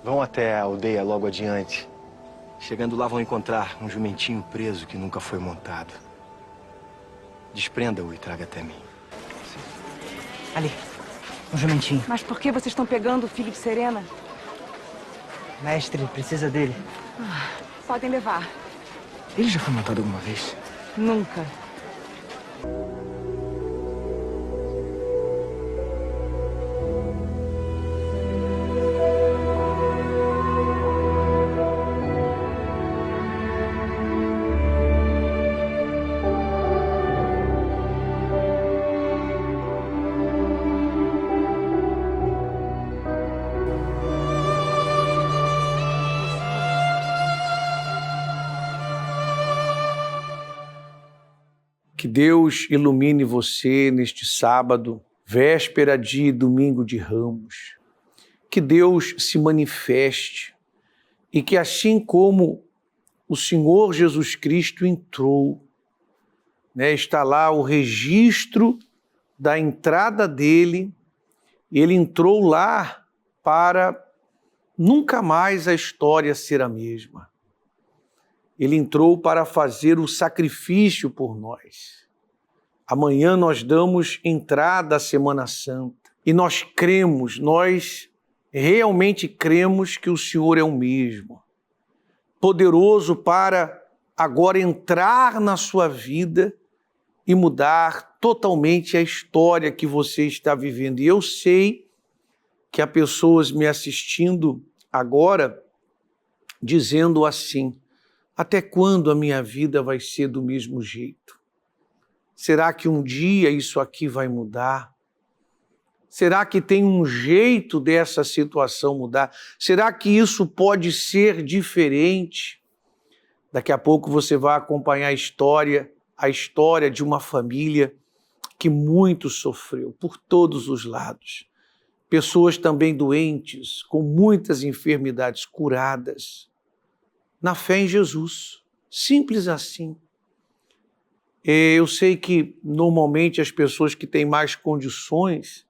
Vão até a aldeia logo adiante. Chegando lá vão encontrar um jumentinho preso que nunca foi montado. Desprenda-o e traga até mim. Ali, um jumentinho. Mas por que vocês estão pegando o filho de Serena? Mestre, precisa dele. Podem levar. Ele já foi montado alguma vez? Nunca. Que Deus ilumine você neste sábado, véspera de domingo de Ramos. Que Deus se manifeste e que assim como o Senhor Jesus Cristo entrou, está lá o registro da entrada dele, ele entrou lá para nunca mais a história ser a mesma. Ele entrou para fazer o sacrifício por nós. Amanhã nós damos entrada à Semana Santa e nós realmente cremos que o Senhor é o mesmo, poderoso para agora entrar na sua vida e mudar totalmente a história que você está vivendo. E eu sei que há pessoas me assistindo agora dizendo assim: até quando a minha vida vai ser do mesmo jeito? Será que um dia isso aqui vai mudar? Será que tem um jeito dessa situação mudar? Será que isso pode ser diferente? Daqui a pouco você vai acompanhar a história de uma família que muito sofreu por todos os lados. Pessoas também doentes, com muitas enfermidades curadas. Na fé em Jesus, simples assim. Eu sei que normalmente as pessoas que têm mais condições,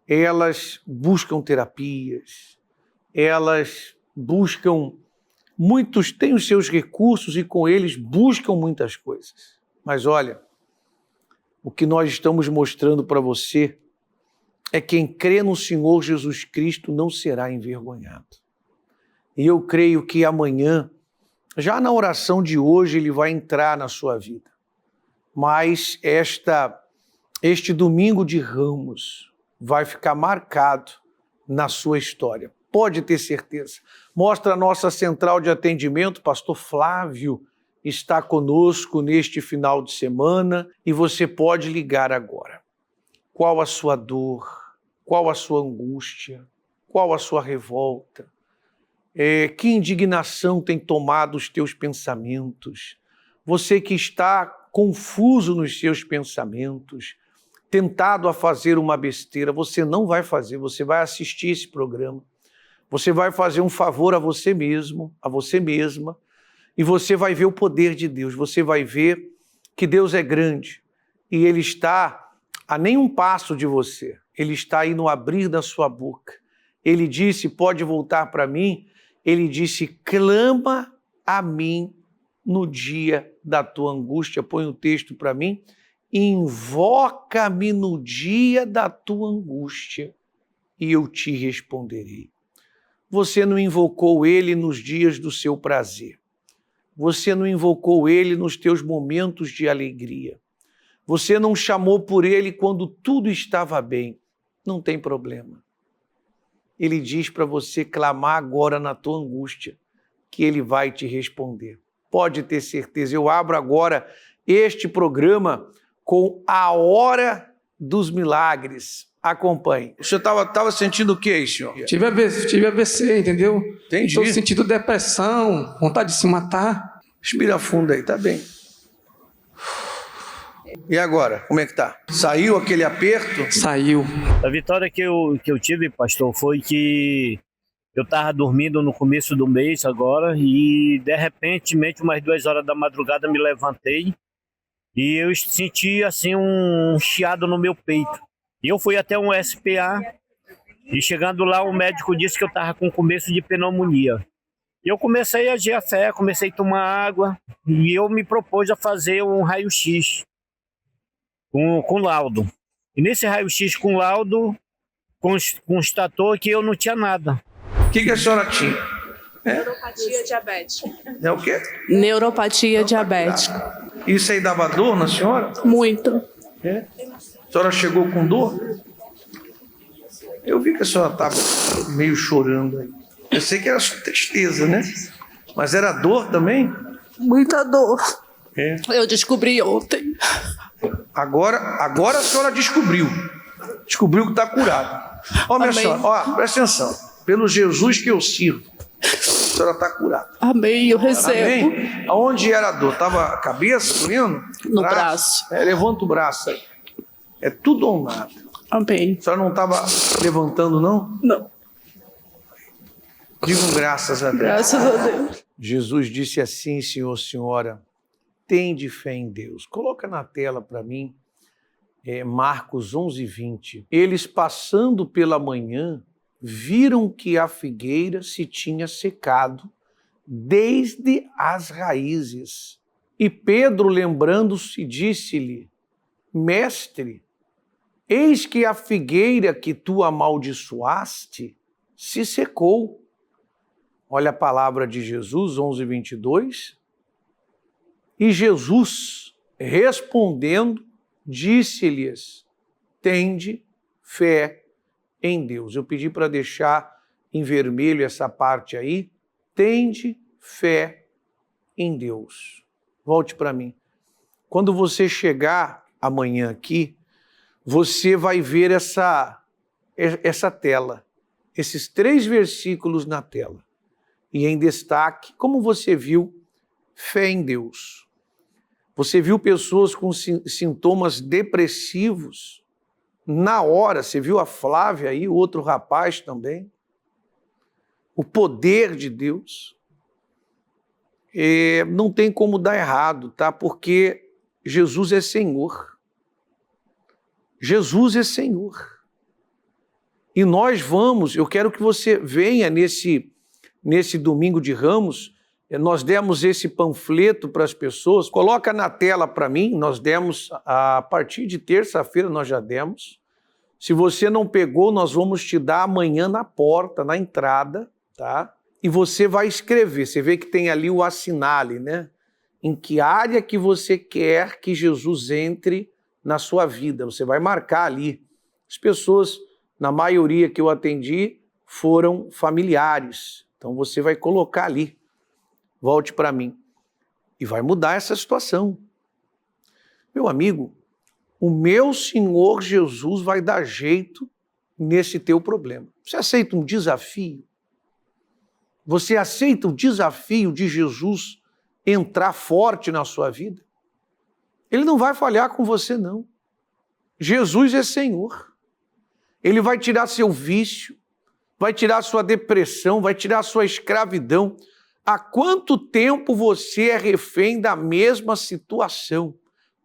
elas buscam terapias, muitos têm os seus recursos e com eles buscam muitas coisas. Mas olha, o que nós estamos mostrando para você é que quem crê no Senhor Jesus Cristo não será envergonhado. E eu creio que amanhã, já na oração de hoje, ele vai entrar na sua vida. Mas este domingo de Ramos vai ficar marcado na sua história. Pode ter certeza. Mostra a nossa central de atendimento, pastor Flávio está conosco neste final de semana e você pode ligar agora. Qual a sua dor? Qual a sua angústia? Qual a sua revolta? Que indignação tem tomado os teus pensamentos? Você que está confuso nos seus pensamentos, tentado a fazer uma besteira, você não vai fazer, você vai assistir esse programa. Você vai fazer um favor a você mesmo, a você mesma, e você vai ver o poder de Deus, você vai ver que Deus é grande e Ele está a nenhum passo de você, Ele está aí no abrir da sua boca. Ele disse, pode voltar para mim. Ele disse, clama a mim no dia da tua angústia. Põe o texto para mim. Invoca-me no dia da tua angústia e eu te responderei. Você não invocou ele nos dias do seu prazer. Você não invocou ele nos teus momentos de alegria. Você não chamou por ele quando tudo estava bem. Não tem problema. Ele diz para você clamar agora na tua angústia, que ele vai te responder. Pode ter certeza. Eu abro agora este programa com a Hora dos Milagres. Acompanhe. O senhor estava sentindo o que, senhor? Tive AVC, entendeu? Entendi. Estou sentindo depressão, vontade de se matar. Respira fundo aí, tá bem. E agora, como é que tá? Saiu aquele aperto? Saiu. A vitória que eu tive, pastor, foi que eu estava dormindo no começo do mês agora e, de repente, umas 2 horas da madrugada, me levantei e eu senti, assim, um chiado no meu peito. E eu fui até um SPA E chegando lá, o médico disse que eu estava com começo de pneumonia. E eu comecei a agir a fé, comecei a tomar água e eu me propus a fazer um raio-x com laudo. E nesse raio-x com laudo, constatou que eu não tinha nada. O que a senhora tinha? Neuropatia diabética. É o quê? Neuropatia diabética. Isso aí dava dor na senhora? Muito. É? A senhora chegou com dor? Eu vi que a senhora estava meio chorando aí. Eu sei que era só tristeza, né? Mas era dor também? Muita dor. É. Eu descobri ontem. Agora a senhora descobriu. Descobriu que está curada. Ó, minha Amém. senhora, ó, presta atenção. Pelo Jesus que eu sirvo, a senhora está curada. Amém, eu recebo. Amém? Aonde era a dor? Estava a cabeça doendo? No braço. Levanta o braço aí. É tudo ou nada. Amém. A senhora não estava levantando, não? Não. Digam graças a Deus. Graças a Deus. Jesus disse assim, senhor, senhora, tende fé em Deus. Coloca na tela para mim, Marcos 11:20. Eles passando pela manhã, viram que a figueira se tinha secado desde as raízes. E Pedro, lembrando-se, disse-lhe, mestre, eis que a figueira que tu amaldiçoaste se secou. Olha a palavra de Jesus, 11:22. E Jesus, respondendo, disse-lhes, tende fé em Deus. Eu pedi para deixar em vermelho essa parte aí. Tende fé em Deus. Volte para mim. Quando você chegar amanhã aqui, você vai ver essa tela, esses 3 versículos na tela. E em destaque, como você viu, fé em Deus. Você viu pessoas com sintomas depressivos. Na hora, você viu a Flávia aí, o outro rapaz também. O poder de Deus. Não tem como dar errado, tá? Porque Jesus é Senhor. Jesus é Senhor. E nós eu quero que você venha nesse domingo de Ramos, nós demos esse panfleto para as pessoas, coloca na tela para mim, nós demos, a partir de terça-feira nós já demos. Se você não pegou, nós vamos te dar amanhã na porta, na entrada, tá? E você vai escrever, você vê que tem ali o assinale, né? Em que área que você quer que Jesus entre na sua vida, você vai marcar ali. As pessoas, na maioria que eu atendi, foram familiares. Então você vai colocar ali, volte para mim, e vai mudar essa situação. Meu amigo, o meu Senhor Jesus vai dar jeito nesse teu problema. Você aceita um desafio? Você aceita o desafio de Jesus entrar forte na sua vida? Ele não vai falhar com você, não. Jesus é Senhor. Ele vai tirar seu vício, vai tirar sua depressão, vai tirar sua escravidão. Há quanto tempo você é refém da mesma situação?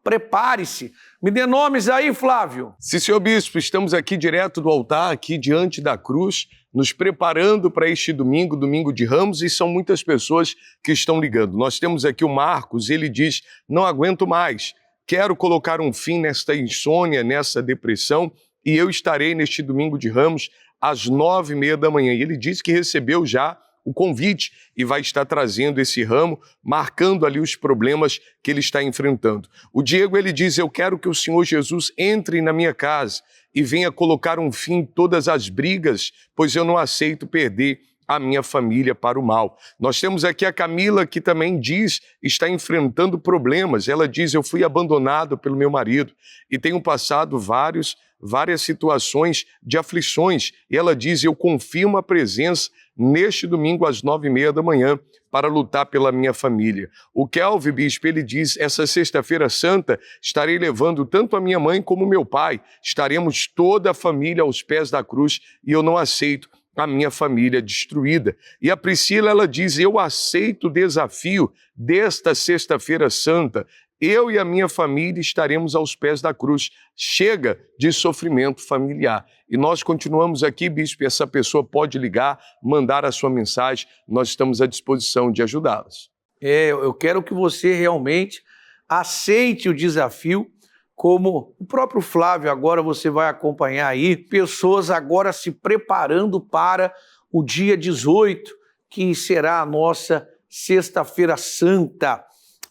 Prepare-se. Me dê nomes aí, Flávio. Sim, senhor bispo, estamos aqui direto do altar, aqui diante da cruz, nos preparando para este domingo, domingo de Ramos, e são muitas pessoas que estão ligando. Nós temos aqui o Marcos, ele diz, não aguento mais, quero colocar um fim nesta insônia, nessa depressão, e eu estarei neste domingo de Ramos às 9h30 da manhã. E ele disse que recebeu já o convite e vai estar trazendo esse ramo, marcando ali os problemas que ele está enfrentando. O Diego, ele diz, eu quero que o Senhor Jesus entre na minha casa e venha colocar um fim em todas as brigas, pois eu não aceito perder a minha família para o mal. Nós temos aqui a Camila, que também diz, está enfrentando problemas. Ela diz, eu fui abandonado pelo meu marido e tenho passado várias situações de aflições. E ela diz, eu confirmo a presença neste domingo às 9h30 da manhã para lutar pela minha família. O Kelvin, bispo, ele diz, essa sexta-feira santa estarei levando tanto a minha mãe como o meu pai. Estaremos toda a família aos pés da cruz e eu não aceito a minha família destruída. E a Priscila, ela diz, eu aceito o desafio desta sexta-feira santa. eu e a minha família estaremos aos pés da cruz. Chega de sofrimento familiar. E nós continuamos aqui, bispo, e essa pessoa pode ligar, mandar a sua mensagem, nós estamos à disposição de ajudá-las. Eu quero que você realmente aceite o desafio, como o próprio Flávio, agora você vai acompanhar aí, pessoas agora se preparando para o dia 18, que será a nossa Sexta-feira Santa.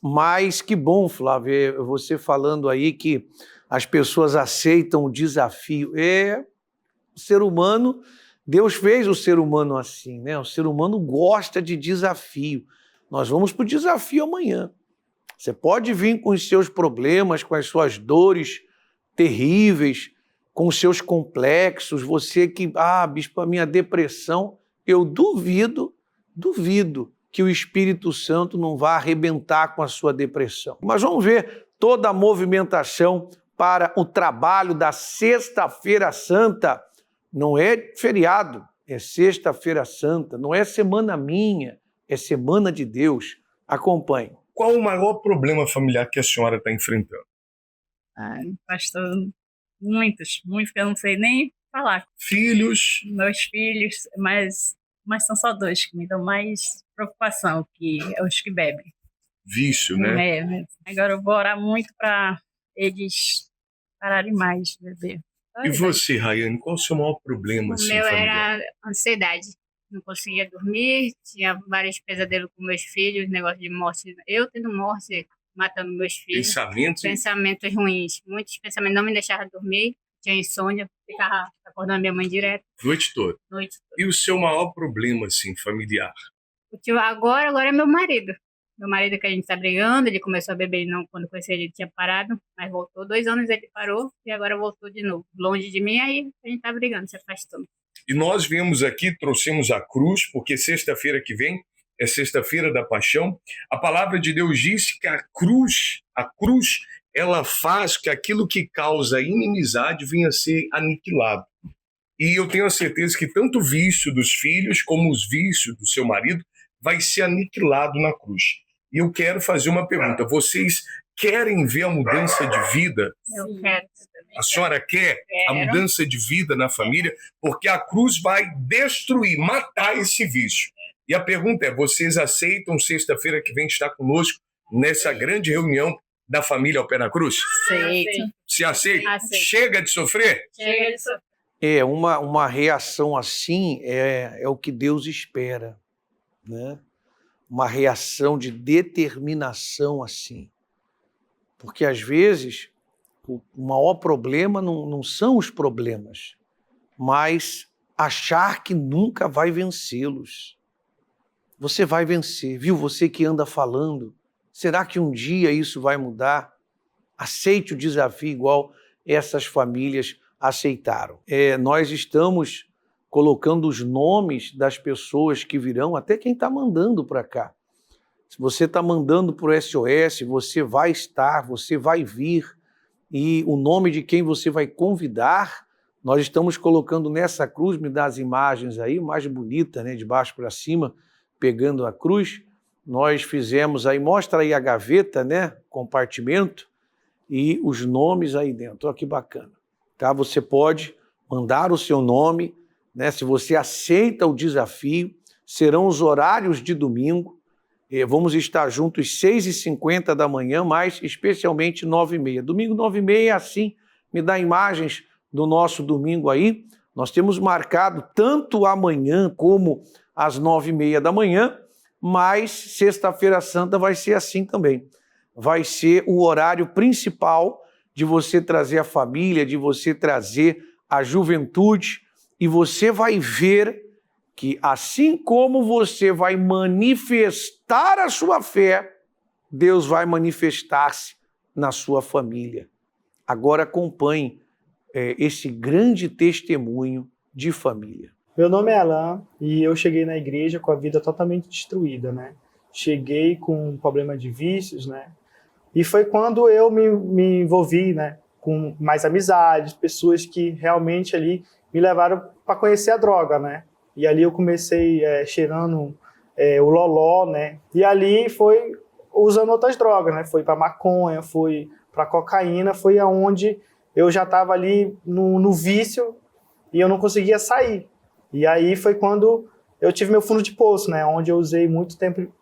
Mas que bom, Flávio, você falando aí que as pessoas aceitam o desafio. O ser humano, Deus fez o ser humano assim, né? O ser humano gosta de desafio. Nós vamos para o desafio amanhã. Você pode vir com os seus problemas, com as suas dores terríveis, com os seus complexos. Você que, bispo, a minha depressão, eu duvido que o Espírito Santo não vá arrebentar com a sua depressão. Mas vamos ver toda a movimentação para o trabalho da Sexta-feira Santa. Não é feriado, é Sexta-feira Santa, não é semana minha, é semana de Deus. Acompanhe. Qual o maior problema familiar que a senhora está enfrentando? Pastor, muitos que eu não sei nem falar. Filhos? Meus filhos, mas são só dois que me dão mais preocupação, que é os que bebem. Vício, né? Agora eu vou orar muito para eles pararem mais de beber. E você, Rayane, qual o seu maior problema? O meu era ansiedade. Não conseguia dormir, tinha vários pesadelos com meus filhos, negócio de morte. Eu tendo morte, matando meus filhos. Pensamentos ruins. Muitos pensamentos não me deixavam dormir. Tinha insônia, ficava acordando minha mãe direto. Noite toda? Noite toda. E o seu maior problema, assim, familiar? Agora é meu marido. Meu marido que a gente tá brigando, ele começou a beber, não, quando conheci ele tinha parado, mas voltou. 2 anos ele parou e agora voltou de novo. Longe de mim, aí a gente tá brigando, se afastando. E nós viemos aqui, trouxemos a cruz, porque sexta-feira que vem é sexta-feira da paixão. A palavra de Deus diz que a cruz, ela faz que aquilo que causa inimizade venha a ser aniquilado. E eu tenho a certeza que tanto o vício dos filhos como os vícios do seu marido vai ser aniquilado na cruz. E eu quero fazer uma pergunta. Vocês querem ver a mudança de vida? Eu quero. A senhora quer a mudança de vida na família? Porque a cruz vai destruir, matar esse vício. E a pergunta é, vocês aceitam sexta-feira que vem estar conosco nessa grande reunião da família ao pé da cruz? Aceito. Se aceita? Aceito. Chega de sofrer? Chega de sofrer. Uma reação assim é o que Deus espera, né? Uma reação de determinação assim. Porque às vezes o maior problema não são os problemas, mas achar que nunca vai vencê-los. Você vai vencer, viu? Você que anda falando, será que um dia isso vai mudar? Aceite o desafio igual essas famílias aceitaram. Nós estamos colocando os nomes das pessoas que virão, até quem está mandando para cá. Se você está mandando para o SOS, você vai estar, você vai vir, e o nome de quem você vai convidar, nós estamos colocando nessa cruz, me dá as imagens aí, mais bonita, né, de baixo para cima, pegando a cruz. Nós fizemos aí, mostra aí a gaveta, né, compartimento, e os nomes aí dentro. Olha que bacana. Tá? Você pode mandar o seu nome, né, se você aceita o desafio, serão os horários de domingo. Vamos estar juntos 6h50 da manhã, mas especialmente 9h30. Domingo 9h30 é assim, me dá imagens do nosso domingo aí. Nós temos marcado tanto amanhã como às 9h30 da manhã, mas sexta-feira santa vai ser assim também. Vai ser o horário principal de você trazer a família, de você trazer a juventude, e você vai ver que assim como você vai manifestar a sua fé, Deus vai manifestar-se na sua família. Agora acompanhe esse grande testemunho de família. Meu nome é Alain e eu cheguei na igreja com a vida totalmente destruída, né? Cheguei com um problema de vícios, né? E foi quando eu me envolvi, né, com mais amizades, pessoas que realmente ali me levaram para conhecer a droga, né? E ali eu comecei cheirando o loló, né? E ali foi usando outras drogas, né? Foi para maconha, foi para cocaína, foi aonde eu já estava ali no vício e eu não conseguia sair. E aí foi quando eu tive meu fundo de poço, né? Onde eu usei muito tempo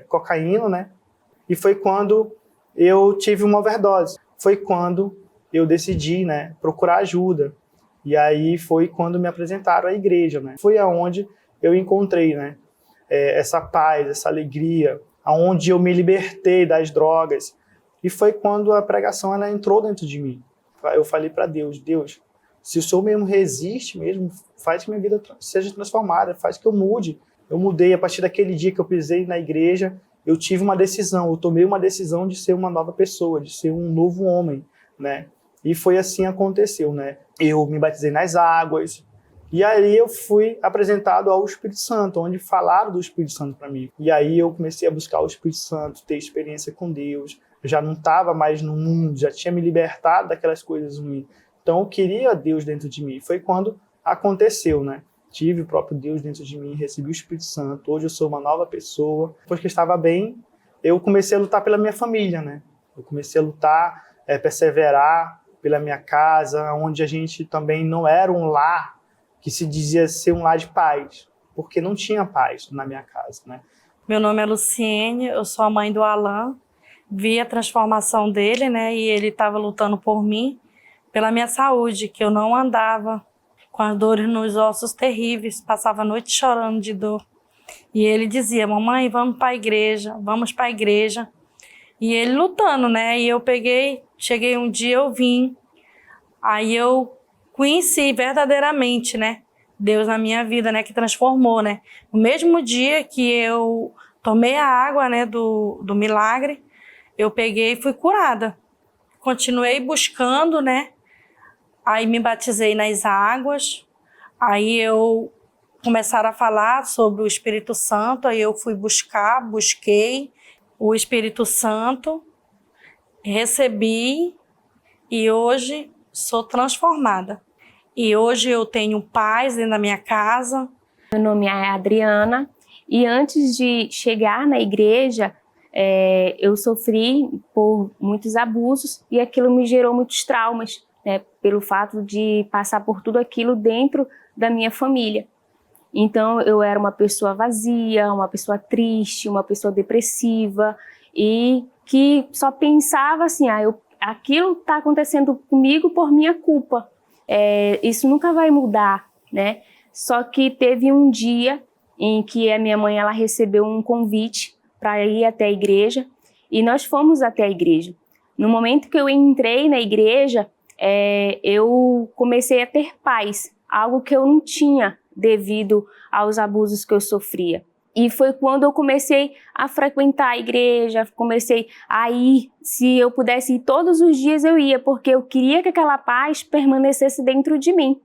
cocaína, né? E foi quando eu tive uma overdose. Foi quando eu decidi, né, procurar ajuda. E aí foi quando me apresentaram à igreja, né? Foi aonde eu encontrei, né, essa paz, essa alegria, aonde eu me libertei das drogas. E foi quando a pregação ela entrou dentro de mim. Eu falei para Deus, Deus, se o Senhor mesmo resiste mesmo, faz que minha vida seja transformada, faz que eu mude. Eu mudei a partir daquele dia que eu pisei na igreja, eu tive uma decisão, eu tomei uma decisão de ser uma nova pessoa, de ser um novo homem, né? E foi assim que aconteceu, né? Eu me batizei nas águas, e aí eu fui apresentado ao Espírito Santo, onde falaram do Espírito Santo para mim. E aí eu comecei a buscar o Espírito Santo, ter experiência com Deus. Eu já não estava mais no mundo, já tinha me libertado daquelas coisas ruins. Então eu queria Deus dentro de mim. Foi quando aconteceu, né? Tive o próprio Deus dentro de mim, recebi o Espírito Santo. Hoje eu sou uma nova pessoa. Depois que eu estava bem, eu comecei a lutar pela minha família, né? Eu comecei a lutar, perseverar pela minha casa, onde a gente também não era um lar que se dizia ser um lar de paz, porque não tinha paz na minha casa, né? Meu nome é Luciene, eu sou a mãe do Alan. Vi a transformação dele, né? E ele estava lutando por mim, pela minha saúde, que eu não andava com as dores nos ossos terríveis, passava a noite chorando de dor. E ele dizia, mamãe, vamos para a igreja, vamos para a igreja. E ele lutando, né? E eu cheguei um dia, eu vim, aí eu conheci verdadeiramente, né? Deus na minha vida, né? Que transformou, né? No mesmo dia que eu tomei a água, né? Do milagre, eu peguei e fui curada. Continuei buscando, né? Aí me batizei nas águas, aí eu começaram a falar sobre o Espírito Santo, aí eu fui busquei o Espírito Santo, recebi e hoje sou transformada. E hoje eu tenho paz dentro da minha casa. Meu nome é Adriana e antes de chegar na igreja, eu sofri por muitos abusos e aquilo me gerou muitos traumas, né, pelo fato de passar por tudo aquilo dentro da minha família. Então eu era uma pessoa vazia, uma pessoa triste, uma pessoa depressiva e que só pensava assim, aquilo está acontecendo comigo por minha culpa, isso nunca vai mudar, né? Só que teve um dia em que a minha mãe ela recebeu um convite para ir até a igreja e nós fomos até a igreja. No momento que eu entrei na igreja, eu comecei a ter paz, algo que eu não tinha devido aos abusos que eu sofria. E foi quando eu comecei a frequentar a igreja, comecei a ir, se eu pudesse ir todos os dias eu ia, porque eu queria que aquela paz permanecesse dentro de mim.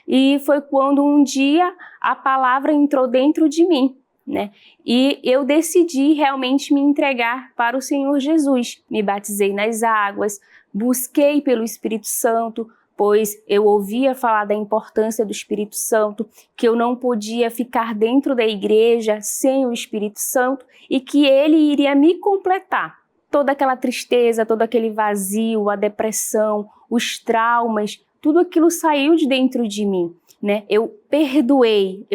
E foi quando um dia a palavra entrou dentro de mim, né? E eu decidi realmente me entregar para o Senhor Jesus. Me batizei nas águas, busquei pelo Espírito Santo, pois eu ouvia falar da importância do Espírito Santo, que eu não podia ficar dentro da igreja sem o Espírito Santo e que ele iria me completar. Toda aquela tristeza, todo aquele vazio, a depressão, os traumas, tudo aquilo saiu de dentro de mim, né? Eu perdoei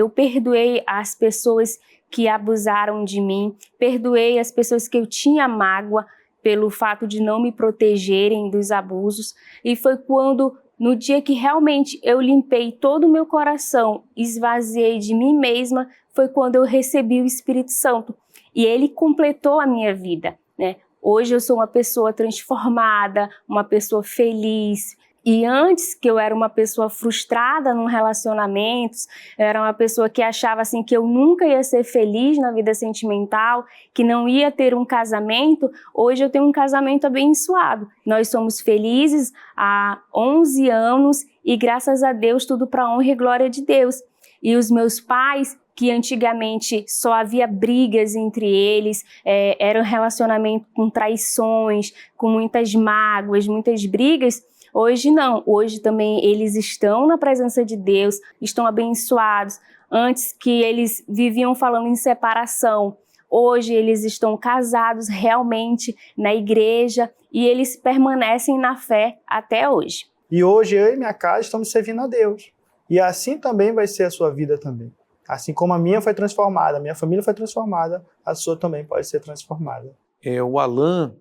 as pessoas que abusaram de mim, perdoei as pessoas que eu tinha mágoa pelo fato de não me protegerem dos abusos. E foi quando, no dia que realmente eu limpei todo o meu coração, esvaziei de mim mesma, foi quando eu recebi o Espírito Santo. E ele completou a minha vida, né? Hoje eu sou uma pessoa transformada, uma pessoa feliz. E antes, que eu era uma pessoa frustrada num relacionamento, eu era uma pessoa que achava assim que eu nunca ia ser feliz na vida sentimental, que não ia ter um casamento, hoje eu tenho um casamento abençoado. Nós somos felizes há 11 anos e graças a Deus tudo para honra e glória de Deus. E os meus pais, que antigamente só havia brigas entre eles, era um relacionamento com traições, com muitas mágoas, muitas brigas. Hoje não, hoje também eles estão na presença de Deus, estão abençoados. Antes que eles viviam falando em separação, Hoje eles estão casados realmente na igreja e eles permanecem na fé até hoje. E hoje eu e minha casa estamos servindo a Deus. E assim também vai ser a sua vida também. Assim como a minha foi transformada, a minha família foi transformada, a sua também pode ser transformada. O Alan,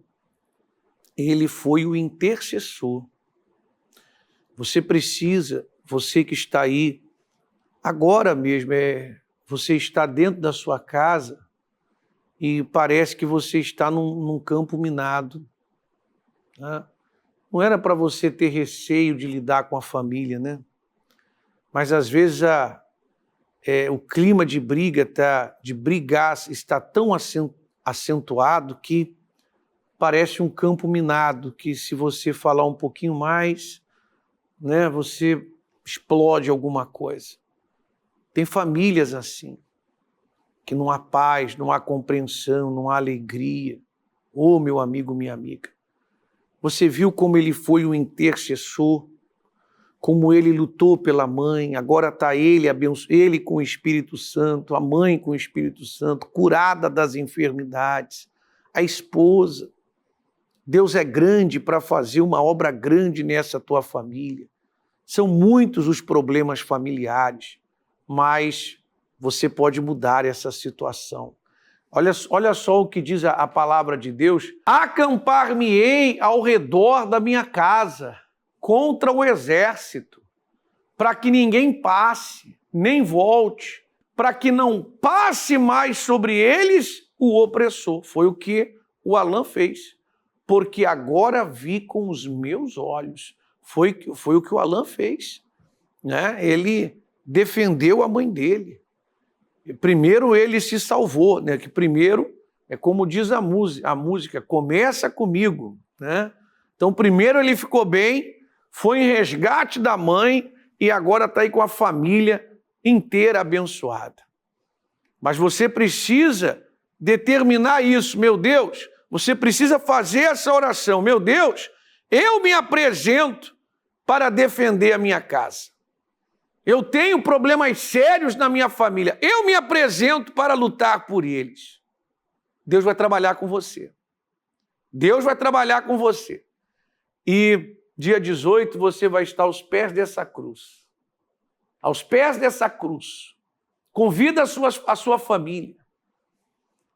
ele foi o intercessor. Você precisa, você que está aí, agora mesmo, você está dentro da sua casa e parece que você está num campo minado. Né? Não era para você ter receio de lidar com a família, né? Mas às vezes o clima de brigar está tão acentuado que parece um campo minado, que se você falar um pouquinho mais, né, você explode alguma coisa. Tem famílias assim, que não há paz, não há compreensão, não há alegria. Ô, meu amigo, minha amiga, você viu como ele foi o intercessor, como ele lutou pela mãe, agora está ele com o Espírito Santo, a mãe com o Espírito Santo, curada das enfermidades, a esposa. Deus é grande para fazer uma obra grande nessa tua família. São muitos os problemas familiares, mas você pode mudar essa situação. Olha só o que diz a palavra de Deus. Acampar-me-ei ao redor da minha casa, contra o exército, para que ninguém passe, nem volte, para que não passe mais sobre eles o opressor. Foi o que o Alan fez, porque agora vi com os meus olhos. Foi o que o Alan fez, né? Ele defendeu a mãe dele. Primeiro ele se salvou, né? Que primeiro, como diz a música, começa comigo, né? Então primeiro ele ficou bem, foi em resgate da mãe e agora está aí com a família inteira abençoada. Mas você precisa determinar isso, meu Deus, você precisa fazer essa oração. Meu Deus, eu me apresento para defender a minha casa. Eu tenho problemas sérios na minha família. Eu me apresento para lutar por eles. Deus vai trabalhar com você. Deus vai trabalhar com você. E dia 18 você vai estar aos pés dessa cruz. Aos pés dessa cruz. Convida a sua família.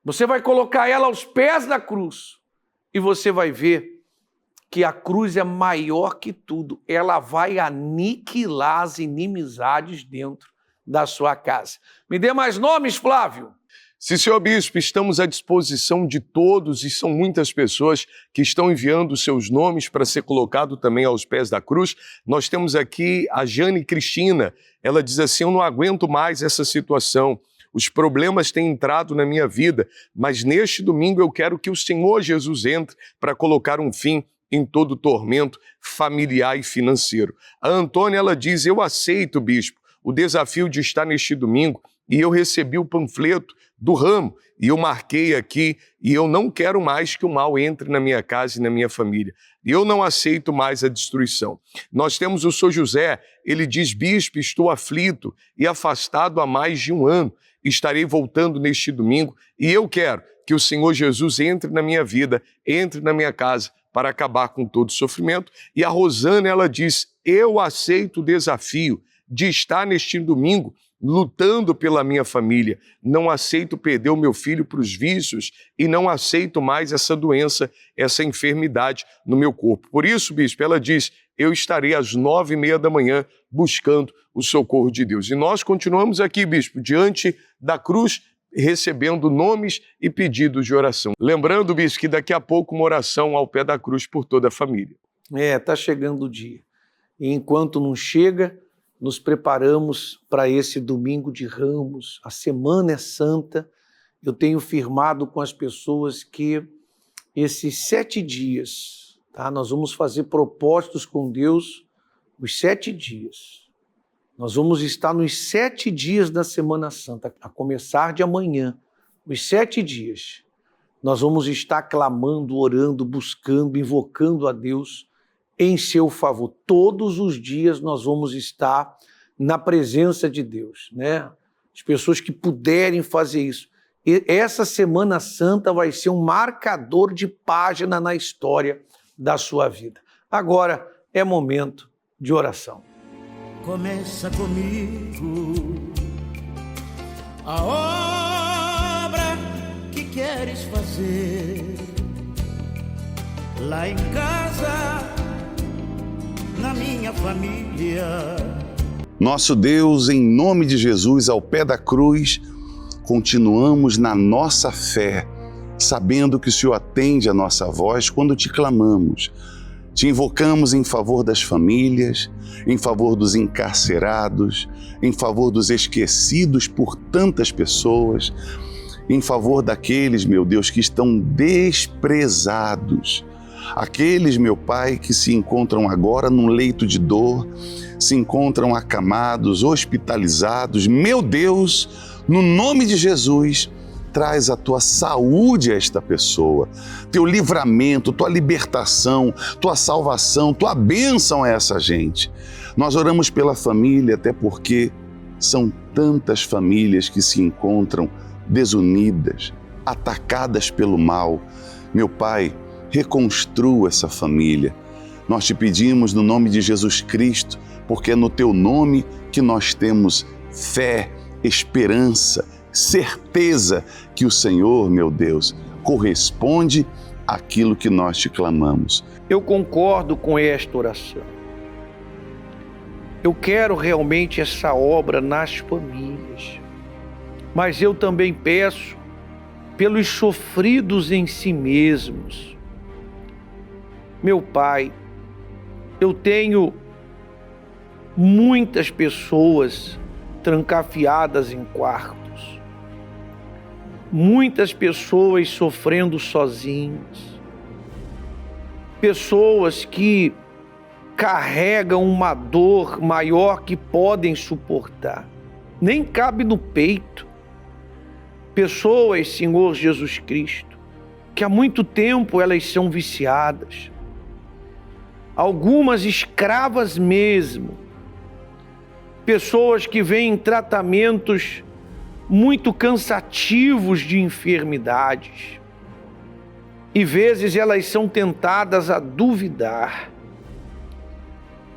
Você vai colocar ela aos pés da cruz. E você vai ver que a cruz é maior que tudo. Ela vai aniquilar as inimizades dentro da sua casa. Me dê mais nomes, Flávio. Sim, senhor bispo, estamos à disposição de todos e são muitas pessoas que estão enviando seus nomes para ser colocado também aos pés da cruz. Nós temos aqui a Jane Cristina. Ela diz assim: eu não aguento mais essa situação. Os problemas têm entrado na minha vida, mas neste domingo eu quero que o Senhor Jesus entre para colocar um fim em todo tormento familiar e financeiro. A Antônia, ela diz: eu aceito, bispo, o desafio de estar neste domingo e eu recebi o panfleto do ramo e eu marquei aqui e eu não quero mais que o mal entre na minha casa e na minha família. Eu não aceito mais a destruição. Nós temos o Sr. José, ele diz: bispo, estou aflito e afastado há mais de um ano. Estarei voltando neste domingo e eu quero que o Senhor Jesus entre na minha vida, entre na minha casa, para acabar com todo o sofrimento. E a Rosana, ela diz: eu aceito o desafio de estar neste domingo lutando pela minha família. Não aceito perder o meu filho para os vícios e não aceito mais essa doença, essa enfermidade no meu corpo. Por isso, bispo, ela diz: eu estarei às 9h30 da manhã buscando o socorro de Deus. E nós continuamos aqui, bispo, diante da cruz, recebendo nomes e pedidos de oração. Lembrando, bispo, que daqui a pouco uma oração ao pé da cruz por toda a família. Está chegando o dia. E enquanto não chega, nos preparamos para esse domingo de Ramos. A semana é santa. Eu tenho firmado com as pessoas que esses 7 dias, tá? Nós vamos fazer propósitos com Deus os 7 dias. Nós vamos estar nos 7 dias da Semana Santa, a começar de amanhã, os 7 dias. Nós vamos estar clamando, orando, buscando, invocando a Deus em seu favor. Todos os dias nós vamos estar na presença de Deus, né? As pessoas que puderem fazer isso, E essa Semana Santa vai ser um marcador de página na história da sua vida. Agora é momento de oração. Começa comigo a obra que queres fazer lá em casa, na minha família. Nosso Deus, em nome de Jesus, ao pé da cruz, continuamos na nossa fé, sabendo que o Senhor atende a nossa voz quando te clamamos. Te invocamos em favor das famílias, em favor dos encarcerados, em favor dos esquecidos por tantas pessoas, em favor daqueles, meu Deus, que estão desprezados. Aqueles, meu Pai, que se encontram agora num leito de dor, se encontram acamados, hospitalizados. Meu Deus, no nome de Jesus, traz a tua saúde a esta pessoa, teu livramento, tua libertação, tua salvação, tua bênção a essa gente. Nós oramos pela família, até porque são tantas famílias que se encontram desunidas, atacadas pelo mal. Meu Pai, reconstrua essa família. Nós te pedimos no nome de Jesus Cristo, porque é no teu nome que nós temos fé, esperança, certeza que o Senhor, meu Deus, corresponde àquilo que nós te clamamos. Eu concordo com esta oração. Eu quero realmente essa obra nas famílias, mas eu também peço pelos sofridos em si mesmos. Meu Pai, eu tenho muitas pessoas trancafiadas em quartos, muitas pessoas sofrendo sozinhas, pessoas que carregam uma dor maior que podem suportar, nem cabe no peito. Pessoas, Senhor Jesus Cristo, que há muito tempo elas são viciadas, algumas escravas mesmo, pessoas que vêm em tratamentos muito cansativos de enfermidades, e vezes elas são tentadas a duvidar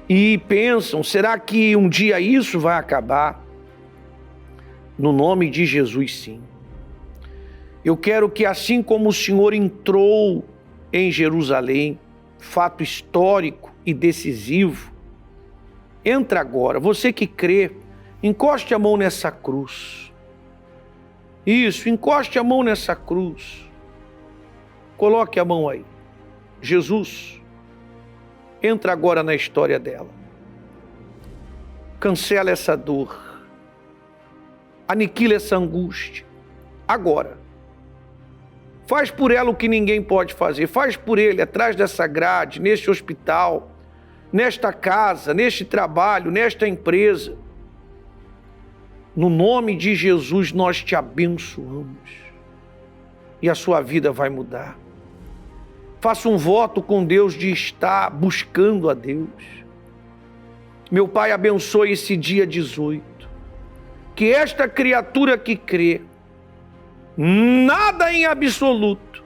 e pensam, será que um dia isso vai acabar? No nome de Jesus, sim. Eu quero que, assim como o Senhor entrou em Jerusalém, fato histórico e decisivo, entra agora, você que crê, encoste a mão nessa cruz. Isso, encoste a mão nessa cruz. Coloque a mão aí. Jesus, entra agora na história dela. Cancela essa dor. Aniquila essa angústia. Agora. Faz por ela o que ninguém pode fazer. Faz por ele, atrás dessa grade, neste hospital, nesta casa, neste trabalho, nesta empresa. No nome de Jesus, nós te abençoamos. E a sua vida vai mudar. Faça um voto com Deus de estar buscando a Deus. Meu Pai, abençoe esse dia 18. Que esta criatura que crê, nada em absoluto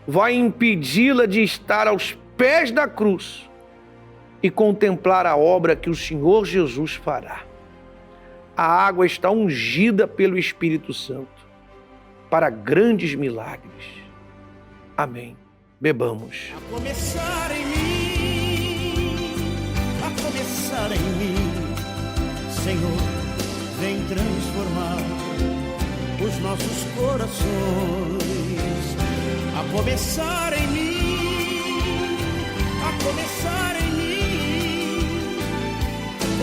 vai impedi-la de estar aos pés da cruz e contemplar a obra que o Senhor Jesus fará. A água está ungida pelo Espírito Santo para grandes milagres. Amém. Bebamos. A começar em mim, a começar em mim, Senhor, vem transformar os nossos corações. A começar em mim, a começar em mim,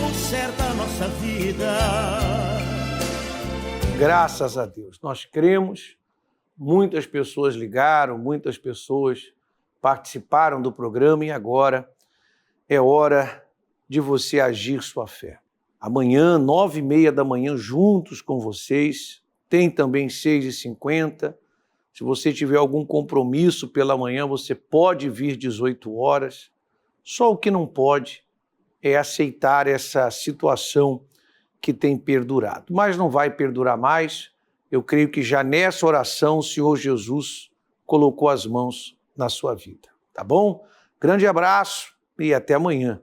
conserta a nossa vida. Graças a Deus, nós cremos. Muitas pessoas ligaram, muitas pessoas participaram do programa e agora é hora de você agir sua fé. Amanhã, 9h30 da manhã, juntos com vocês, tem também 6h50. Se você tiver algum compromisso pela manhã, você pode vir 18 horas. Só o que não pode é aceitar essa situação que tem perdurado. Mas não vai perdurar mais, eu creio que já nessa oração o Senhor Jesus colocou as mãos na sua vida. Tá bom? Grande abraço e até amanhã,